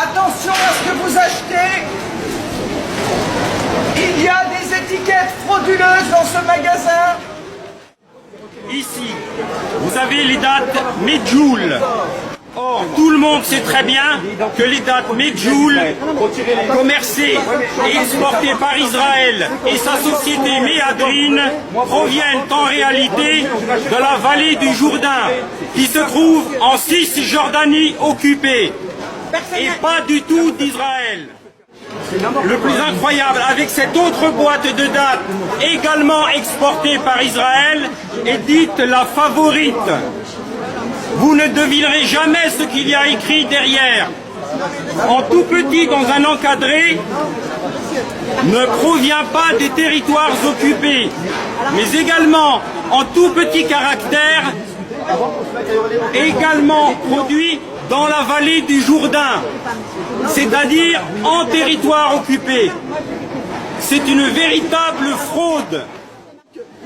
Attention à ce que vous achetez. Il y a des étiquettes frauduleuses dans ce magasin. Ici, vous avez les dates Medjool. Or, tout le monde sait très bien que les dates Medjool, commercées et exportées par Israël et sa société Méadrine, proviennent en réalité de la vallée du Jourdain, qui se trouve en Cisjordanie occupée, et pas du tout d'Israël. Le plus incroyable, avec cette autre boîte de dates, également exportée par Israël, est dite la favorite. Vous ne devinerez jamais ce qu'il y a écrit derrière. En tout petit, dans un encadré, ne provient pas des territoires occupés, mais également en tout petit caractère, également produit dans la vallée du Jourdain, c'est-à-dire en territoire occupé. C'est une véritable fraude.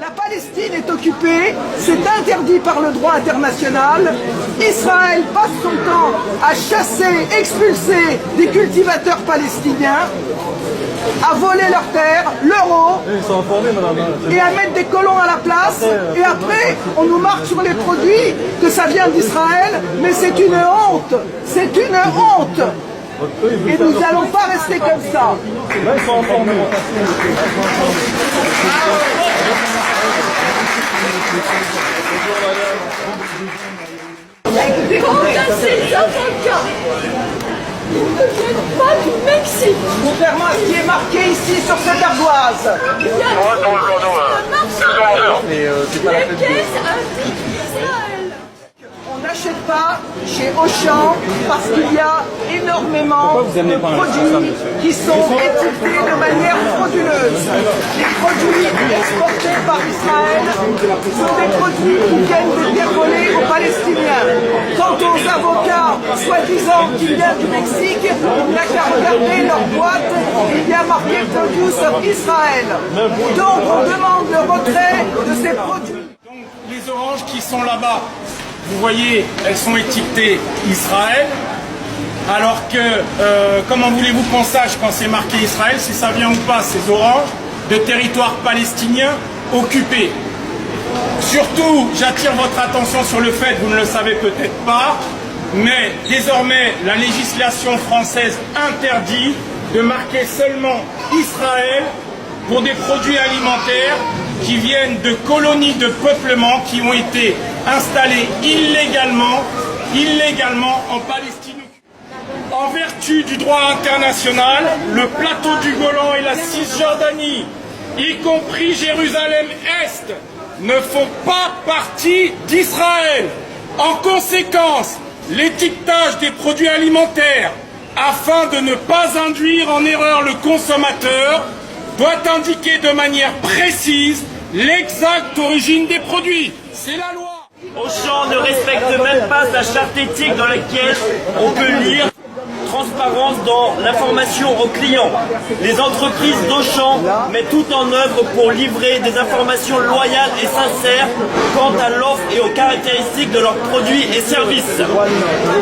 La Palestine est occupée, c'est interdit par le droit international. Israël passe son temps à chasser, expulser des cultivateurs palestiniens, à voler leurs terres, leur eau, et à mettre des colons à la place. Et après, on nous marque sur les produits que ça vient d'Israël, mais c'est une honte, c'est une honte. Et nous n'allons pas rester comme ça. Quand ces avocats ne viennent pas du Mexique, Contrairement à ce qui est marqué ici sur cette ardoise. il y a les caisses indiquent Israël. On n'achète pas chez Auchan parce qu'il y a énormément de produits qui sont étiquetés de manière frauduleuse. Les produits exportés par Israël sont des produits qui viennent de terres volées aux Palestiniens. Quant aux avocats soi-disant qui viennent du Mexique, on n'a qu'à regarder leur boîte, il y a marqué Produce of Israel. Donc on demande le retrait de ces produits. Donc les oranges qui sont là-bas, vous voyez, elles sont étiquetées Israël, alors que, comment voulez-vous qu'on sache quand c'est marqué Israël, si ça vient ou pas, ces oranges, de territoires palestiniens occupés. Surtout, j'attire votre attention sur le fait, vous ne le savez peut-être pas, mais désormais, la législation française interdit de marquer seulement Israël pour des produits alimentaires qui viennent de colonies de peuplement qui ont été installées illégalement en Palestine. En vertu du droit international, le plateau du Golan et la Cisjordanie, y compris Jérusalem-Est, ne font pas partie d'Israël. En conséquence, l'étiquetage des produits alimentaires, afin de ne pas induire en erreur le consommateur, doit indiquer de manière précise l'exacte origine des produits. C'est la loi. Auchan ne respecte même pas sa charte éthique dans laquelle on peut lire transparence dans l'information aux clients. Les entreprises d'Auchan mettent tout en œuvre pour livrer des informations loyales et sincères quant à l'offre et aux caractéristiques de leurs produits et services.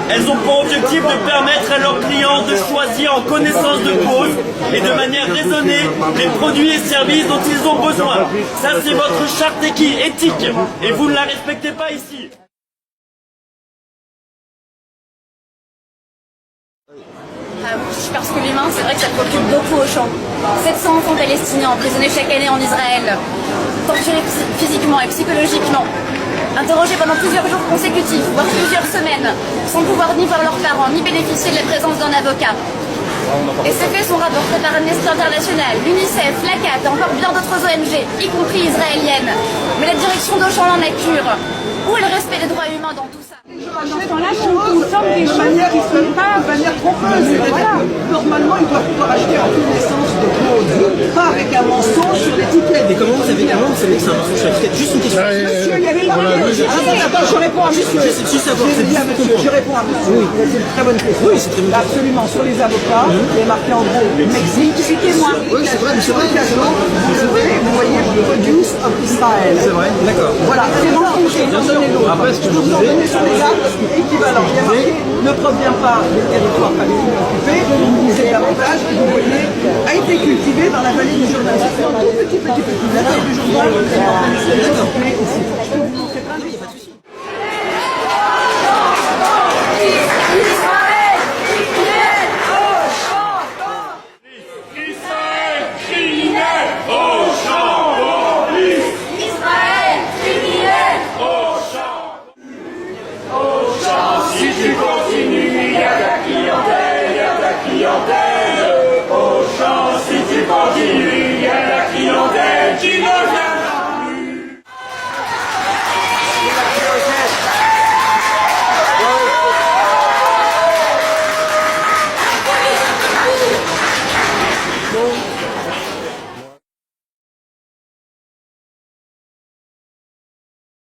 Elles ont pour objectif de permettre à leurs clients de choisir en connaissance de cause et de manière raisonnée les produits et services dont ils ont besoin. Ça, c'est votre charte éthique et vous ne la respectez pas ici. Parce que l'humain, c'est vrai que ça préoccupe beaucoup au champ. 700 enfants palestiniens emprisonnés chaque année en Israël, torturés physiquement et psychologiquement, interrogés pendant plusieurs jours consécutifs, voire plusieurs semaines, sans pouvoir ni voir leurs parents, ni bénéficier de la présence d'un avocat. Et ces faits sont rapportés par Amnesty International, l'UNICEF, l'ACAT et encore bien d'autres ONG, y compris israéliennes. Mais la direction d'Auchan en est pure. Où est le respect des droits humains dans tout ça? Là, de manière trompeuse. Normalement, ils doivent pouvoir acheter en connaissance de cause. pas avec un mensonge sur l'étiquette. Mais comment vous savez que c'est un mensonge sur l'étiquette? Juste une question. Monsieur, il y avait marqué. Attends, je réponds à monsieur. Juste savoir. Je dis à monsieur, je réponds à monsieur. Oui, c'est une très bonne question. Oui, c'est très bonne question. Absolument, sur les avocats, il est marqué en gros Mexique. Citez-moi. Oui, c'est vrai, mais c'est vrai. Vous voyez, produce of Israël. C'est vrai, d'accord. Voilà, c'est bon, Après, ce que je vous vous en disais, donnez sur les actes équivalents. Il y a marqué ne provient pas des territoires palestiniens occupés, c'est davantage que vous voyez a été cultivé dans la vallée du Jourdain. C'est un tout petit. La vallée du Jourdain est en Palestine occupée ici. Je peux vous montrer plein de choses. Israël criminel au champ, Israël criminel au champ, si tu